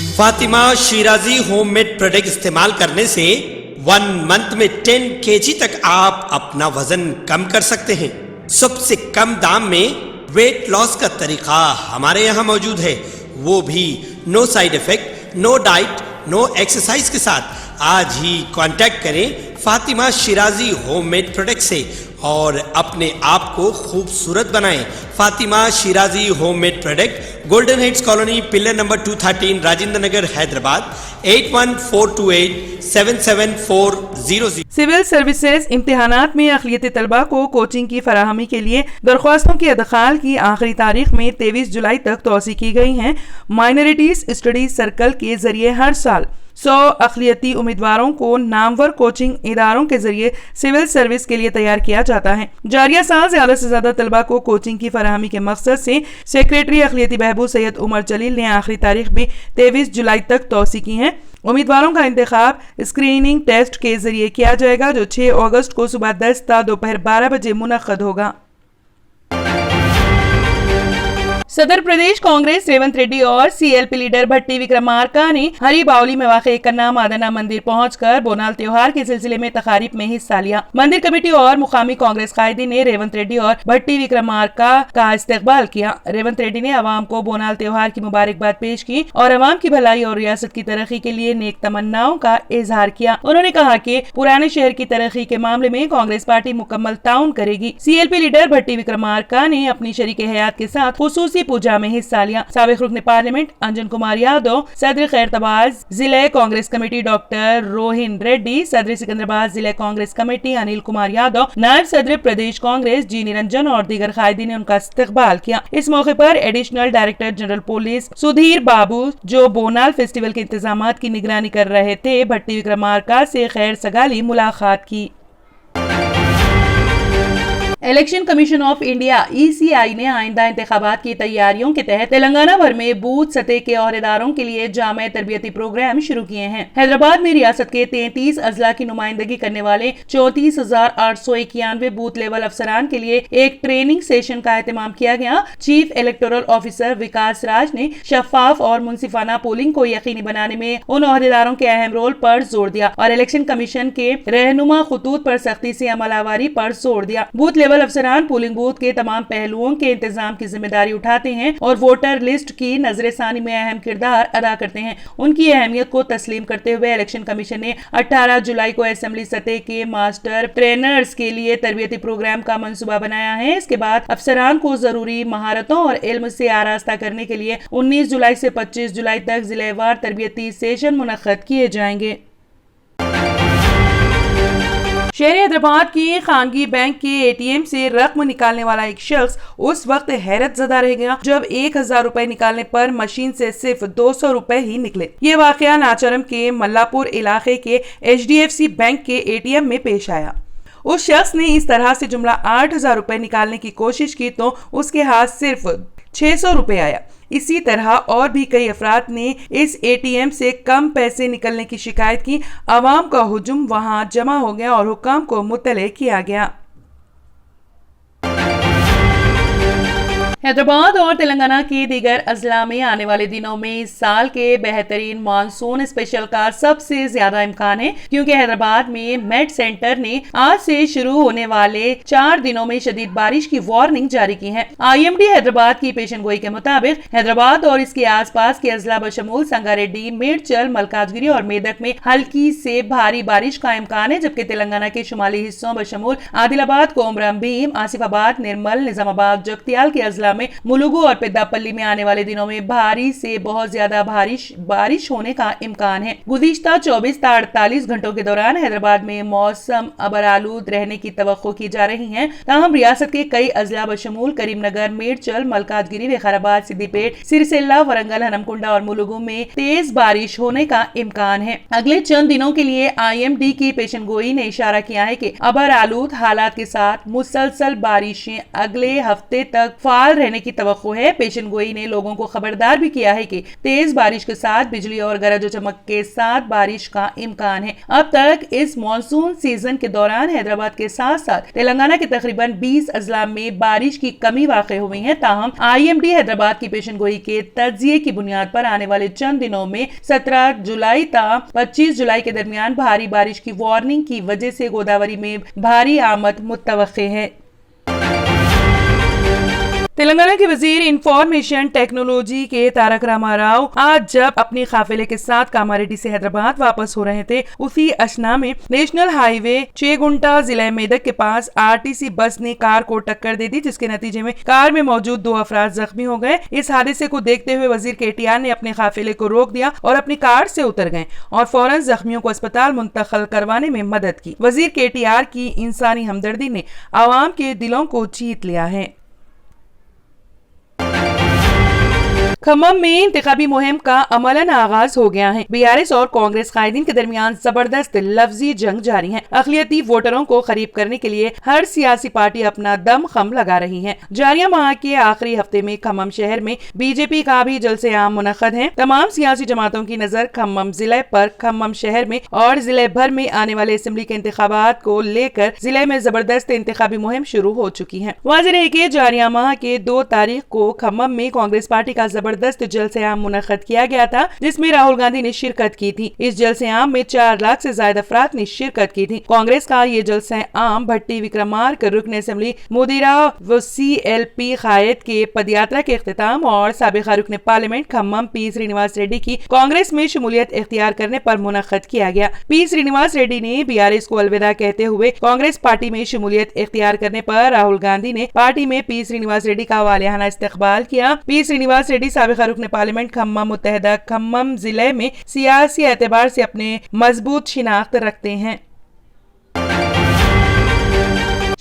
Fatima Shirazi home made product استعمال کرنے سے 1 منتھ میں 10 kg تک آپ اپنا وزن کم کر سکتے ہیں۔ سب سے کم دام میں ویٹ لاس کا طریقہ ہمارے یہاں موجود ہے، وہ بھی no side effect, no diet, no exercise کے ساتھ۔ آج ہی کانٹیکٹ کریں Fatima Shirazi home made product سے اور اپنے آپ کو خوبصورت بنائیں۔ Fatima Shirazi home made product, Golden Heights colony, pillar number 213، Rajendra Nagar, Hyderabad, 8142877400۔ Civil services امتحانات میں اقلیتی طلبہ کو کوچنگ کی فراہمی کے لیے درخواستوں کی ادخال کی آخری تاریخ میں 23 جولائی تک توسیع کی گئی ہیں۔ مائنورٹیز اسٹڈیز سرکل کے ذریعے ہر سال 100 اقلیتی امیدواروں کو نامور کوچنگ اداروں کے ذریعے سول سروس کے لیے تیار کیا جاتا ہے۔ جاریہ سال زیادہ سے زیادہ طلبہ کو کوچنگ کی فراہمی کے مقصد سے سیکریٹری اقلیتی بہبود سید عمر جلیل نے آخری تاریخ بھی 23 جولائی تک توسیع کی ہے۔ امیدواروں کا انتخاب اسکریننگ ٹیسٹ کے ذریعے کیا جائے گا جو 6 اگست کو صبح 10 تا دوپہر 12 بجے منعقد ہوگا۔ صدر پردیش کانگریس ریونت ریڈی اور سی ایل پی لیڈر بھٹی وکرمارکا نے ہری باولی میں واقع کنہ مادنا مندر پہنچ کر بونال تیوہار کے سلسلے میں تقاریب میں حصہ لیا۔ مندر کمیٹی اور مقامی کانگریس قائدین نے ریونت ریڈی اور بھٹی وکرمارکا کا استقبال کیا۔ ریونت ریڈی نے عوام کو بونال تیوہار کی مبارکباد پیش کی اور عوام کی بھلائی اور ریاست کی ترقی کے لیے نیک تمناؤں کا اظہار کیا۔ انہوں نے کہا کہ پرانے شہر کی ترقی کے معاملے میں کانگریس پارٹی مکمل تعاون کرے گی۔ سی ایل پی لیڈر بھٹی وکرمارکا نے اپنی شریک حیات کے ساتھ خصوصی پوجا میں حصہ لیا۔ سابق رکن پارلیمنٹ انجن کمار یادو، صدر خیرتباد ضلع Congress committee doctor Rohan ready, صدر سکندرآباد ضلع کانگریس کمیٹی انل کمار یادو، نائب صدر پردیش کانگریس جی نرنجن اور دیگر قائدین نے ان کا استقبال کیا۔ اس موقع پر additional director general police Sudhir Babu, جو بونال فیسٹیول کے انتظامات کی نگرانی کر رہے تھے، بھٹی وکرمارکا سے خیر سگالی ملاقات کی۔ الیکشن کمیشن آف انڈیا ای سی آئی نے آئندہ انتخابات کی تیاریوں کے تحت تلنگانہ بھر میں بوتھ سطح کے عہدیداروں کے لیے جامع تربیتی پروگرام شروع کیے ہیں۔ حیدرآباد میں ریاست کے 33 اضلاع کی نمائندگی کرنے والے 34,891 بوتھ لیول افسران کے لیے ایک ٹریننگ سیشن کا اہتمام کیا گیا۔ چیف الیکٹورل آفیسر وکاس راج نے شفاف اور منصفانہ پولنگ کو یقینی بنانے میں ان عہدیداروں کے اہم رول پر زور دیا اور الیکشن کمیشن کے رہنما خطوط پر سختی سے عمل آوری پر زور دیا۔ بوتھ لیول افسران پولنگ بوتھ کے تمام پہلوؤں کے انتظام کی ذمہ داری اٹھاتے ہیں اور ووٹر لسٹ کی نظر ثانی میں اہم کردار ادا کرتے ہیں۔ ان کی اہمیت کو تسلیم کرتے ہوئے الیکشن کمیشن نے 18 جولائی کو اسمبلی سطح کے ماسٹر ٹرینرز کے لیے تربیتی پروگرام کا منصوبہ بنایا ہے۔ اس کے بعد افسران کو ضروری مہارتوں اور علم سے آراستہ کرنے کے لیے 19 جولائی سے 25 جولائی تک ضلع وار تربیتی سیشن منعقد کیے جائیں گے۔ شہر حیدرآباد کی خانگی بینک کے اے ٹی ایم سے رقم نکالنے والا ایک شخص اس وقت حیرت زدہ رہ گیا جب 1000 روپے نکالنے پر مشین سے صرف 200 روپے ہی نکلے۔ یہ واقعہ ناچرم کے ملا پور علاقے کے H D F C bank کے اے ٹی ایم میں پیش آیا۔ اس شخص نے اس طرح سے جملہ 8000 روپے نکالنے کی کوشش کی تو اس کے ہاتھ صرف 600 روپے آیا۔ اسی طرح اور بھی کئی افراد نے اس اے ٹی ایم سے کم پیسے نکلنے کی شکایت کی۔ عوام کا ہجوم وہاں جمع ہو گیا اور حکام کو مطلع کیا گیا۔ حیدرآباد اور تلنگانہ کے دیگر اضلاع میں آنے والے دنوں میں اس سال کے بہترین مانسون اسپیشل کا سب سے زیادہ امکان ہے، کیونکہ حیدرآباد میں میٹ سینٹر نے آج سے شروع ہونے والے 4 دنوں میں شدید بارش کی وارننگ جاری کی ہے۔ آئی ایم ڈی حیدرآباد کی پیشن گوئی کے مطابق حیدرآباد اور اس کے آس پاس کے اضلاع بشمول سنگاریڈی، میڈچل، ملکاجگیری اور میدک میں ہلکی سے بھاری بارش کا امکان ہے، جبکہ تلنگانہ کے شمالی حصوں بشمول عادل آباد، کومرم بھیم، آصف آباد، نرمل، نظام آباد، جگتیال کے اضلاع میں ملوگو اور پیدا پلی میں آنے والے دنوں میں بھاری سے بہت زیادہ بارش ہونے کا امکان ہے۔ گزشتہ 24 تا 48 گھنٹوں کے دوران حیدرآباد میں موسم ابرآلود رہنے کی توقع کی جا رہی ہے، تاہم ریاست کے کئی اضلاع بشمول کریم نگر، میڈچل، ملکاجگیری، وقارآباد، سدی پیٹ، سرسیلا، ورنگل، ہنمکنڈا اور ملوگو میں تیز بارش ہونے کا امکان ہے۔ اگلے چند دنوں کے لیے آئی ایم ڈی کی پیشن گوئی نے اشارہ کیا ہے کہ ابرآلود حالات کے ساتھ مسلسل بارشیں اگلے ہفتے تک فعال رہنے کی توقع ہے۔ پیشن گوئی نے لوگوں کو خبردار بھی کیا ہے کہ تیز بارش کے ساتھ بجلی اور گرج و چمک کے ساتھ بارش کا امکان ہے۔ اب تک اس مانسون سیزن کے دوران حیدرآباد کے ساتھ ساتھ تلنگانہ کے تقریباً 20 اضلاع میں بارش کی کمی واقع ہوئی ہے۔ تاہم IMD حیدرآباد کی پیشن گوئی کے تجزیے کی بنیاد پر آنے والے چند دنوں میں 17 جولائی تا 25 جولائی کے درمیان بھاری بارش کی وارننگ کی وجہ سے گوداوری میں بھاری آمد متوقع ہے۔ تلنگانہ کے وزیر انفارمیشن ٹیکنالوجی کے تارک راما راؤ آج جب اپنے قافلے کے ساتھ کاماریڈی سے حیدرآباد واپس ہو رہے تھے، اسی اشنا میں نیشنل ہائی وے چیگنٹا ضلع میدک کے پاس RTC بس نے کار کو ٹکر دے دی، جس کے نتیجے میں کار میں موجود 2 افراد زخمی ہو گئے۔ اس حادثے کو دیکھتے ہوئے وزیر KTR نے اپنے قافلے کو روک دیا اور اپنی کار سے اتر گئے اور فوراً زخمیوں کو اسپتال منتقل کروانے میں مدد کی۔ وزیر KTR کی انسانی ہمدردی نے عوام کے دلوں کو جیت لیا ہے۔ کھمم میں انتخابی مہم کا عملاً آغاز ہو گیا ہے۔ BRS اور کانگریس قائدین کے درمیان زبردست لفظی جنگ جاری ہے۔ اقلیتی ووٹروں کو قریب کرنے کے لیے ہر سیاسی پارٹی اپنا دم خم لگا رہی ہے۔ جاریہ ماہ کے آخری ہفتے میں کھمم شہر میں BJP کا بھی جلسے عام منعقد ہیں۔ تمام سیاسی جماعتوں کی نظر کھمم ضلع پر کھمم شہر میں اور ضلع بھر میں آنے والے اسمبلی کے انتخابات کو لے کر ضلع میں زبردست انتخابی مہم شروع ہو چکی ہے۔ واضح ہے کہ جاریہ ماہ کے 2 تاریخ کو کھمم میں کانگریس پارٹی کا زبردست جلسہ عام منعقد کیا گیا تھا، جس میں راہل گاندھی نے شرکت کی تھی۔ اس جلسہ عام میں 4 لاکھ سے زائد افراد نے شرکت کی تھی۔ کانگریس کا یہ جلسہ عام بھٹی وکرمارک رکن اسمبلی مودیرا و CLP قائد کے پدیاترا کے اختتام اور سابقہ رکن parliament Khammam P Srinivas ready کی کانگریس میں شمولیت اختیار کرنے پر منعقد کیا گیا۔ P سرینواس ریڈی نے BRS کو الوداع کہتے ہوئے کانگریس پارٹی میں شمولیت اختیار کرنے پر راہل گاندھی نے پارٹی میں P سرینواس ریڈی کا والہانہ استقبال کیا۔ P سرینواس ریڈی سابقہ رکن پارلیمنٹ کھمم متحدہ کھمم ضلع میں سیاسی اعتبار سے اپنے مضبوط شناخت رکھتے ہیں۔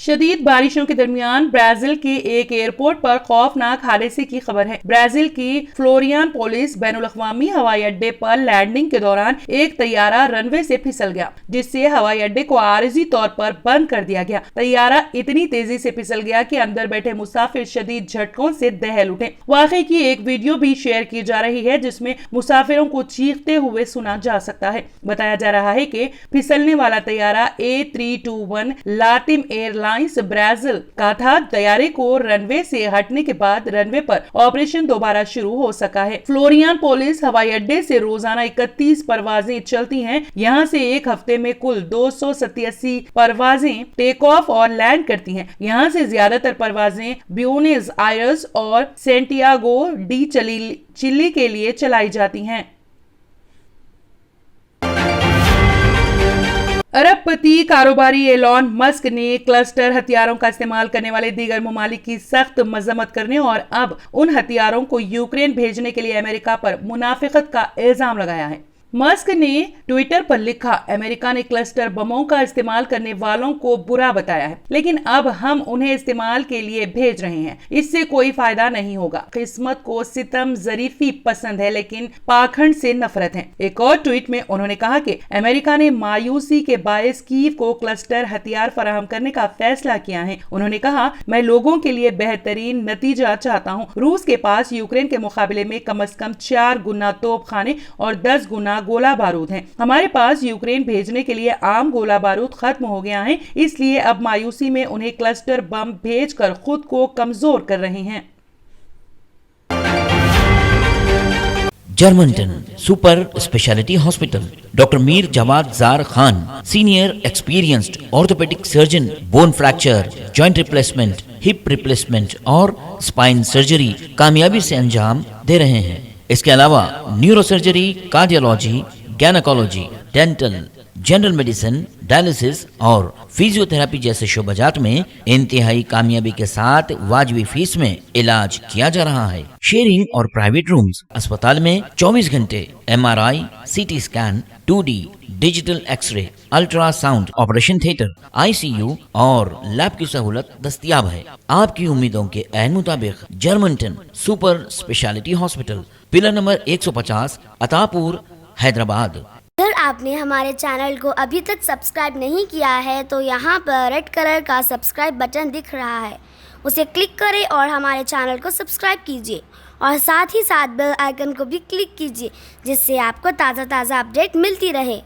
شدید بارشوں کے درمیان برازیل کے ایک ایئرپورٹ پر خوفناک حادثے کی خبر ہے۔ برازیل کی فلوریان پولیس بین الاقوامی ہوائی اڈے پر لینڈنگ کے دوران ایک طیارہ رن وے سے پھسل گیا، جس سے ہوائی اڈے کو عارضی طور پر بند کر دیا گیا۔ طیارہ اتنی تیزی سے پھسل گیا کہ اندر بیٹھے مسافر شدید جھٹکوں سے دہل اٹھے۔ واقعے کی ایک ویڈیو بھی شیئر کی جا رہی ہے، جس میں مسافروں کو چیختے ہوئے سنا جا سکتا ہے۔ بتایا جا رہا ہے کہ پھسلنے والا طیارہ A321 لاتم ایئر لائنز برازیل کا تھا۔ طیارے کو رن وے سے ہٹنے کے بعد رن وے پر آپریشن دوبارہ شروع ہو سکا ہے۔ فلوریان پولیس ہوائی اڈے سے روزانہ 31 پروازیں چلتی ہیں۔ یہاں سے ایک ہفتے میں کل 287 پروازیں ٹیک آف اور لینڈ کرتی ہیں۔ یہاں سے زیادہ تر پروازیں بیونس آئرس اور سینٹیاگو ڈی چلی کے لیے چلائی جاتی ہیں۔ ارب پتی کاروباری ایلون مسک نے کلسٹر ہتھیاروں کا استعمال کرنے والے دیگر ممالک کی سخت مذمت کرنے اور اب ان ہتھیاروں کو یوکرین بھیجنے کے لیے امریکہ پر منافقت کا الزام لگایا ہے۔ مسک نے ٹویٹر پر لکھا، امریکہ نے کلسٹر بموں کا استعمال کرنے والوں کو برا بتایا ہے، لیکن اب ہم انہیں استعمال کے لیے بھیج رہے ہیں۔ اس سے کوئی فائدہ نہیں ہوگا۔ قسمت کو ستم ظریفی پسند ہے، لیکن پاکھنڈ سے نفرت ہے۔ ایک اور ٹویٹ میں انہوں نے کہا کہ امریکہ نے مایوسی کے باعث کیو کو کلسٹر ہتھیار فراہم کرنے کا فیصلہ کیا ہے۔ انہوں نے کہا، میں لوگوں کے لیے بہترین نتیجہ چاہتا ہوں۔ روس کے پاس یوکرین کے مقابلے میں کم از کم 4 گنا توپ خانے اور 10 گنا گولہ بارود ہیں۔ ہمارے پاس یوکرین بھیجنے کے لیے عام گولہ بارود ختم ہو گیا ہے، اس لیے اب مایوسی میں انہیں کلسٹر بم بھیج کر خود کو کمزور کر رہے ہیں۔ Germanton super specialty hospital, doctor Mir Jawad Zar Khan, senior experienced orthopaedic surgeon, bone fracture, joint replacement, hip replacement اور اسپائن سرجری کامیابی سے انجام دے رہے ہیں۔ اس کے علاوہ neuro surgery, cardiology, gynaecology, dental, general medicine, dialysis اور فیزیو تھراپی جیسے شعبات میں انتہائی کامیابی کے ساتھ واجبی فیس میں علاج کیا جا رہا ہے۔ شیئرنگ اور پرائیویٹ رومز، اسپتال میں 24 گھنٹے MRI، CT scan, 2D digital X ray, ultra sound, operation theatre, ICU اور لیب کی سہولت دستیاب ہے۔ آپ کی امیدوں کے عین مطابق Germanton super specialty hospital, pillar number 150، Attapur, Hyderabad. اگر آپ نے ہمارے چینل کو ابھی تک سبسکرائب نہیں کیا ہے تو یہاں پر ریڈ کلر کا سبسکرائب بٹن دکھ رہا ہے، اسے کلک کریں اور ہمارے چینل کو سبسکرائب کیجیے اور ساتھ ہی ساتھ بیل آئیکن کو بھی کلک کیجیے جس سے آپ کو تازہ اپڈیٹ ملتی رہے.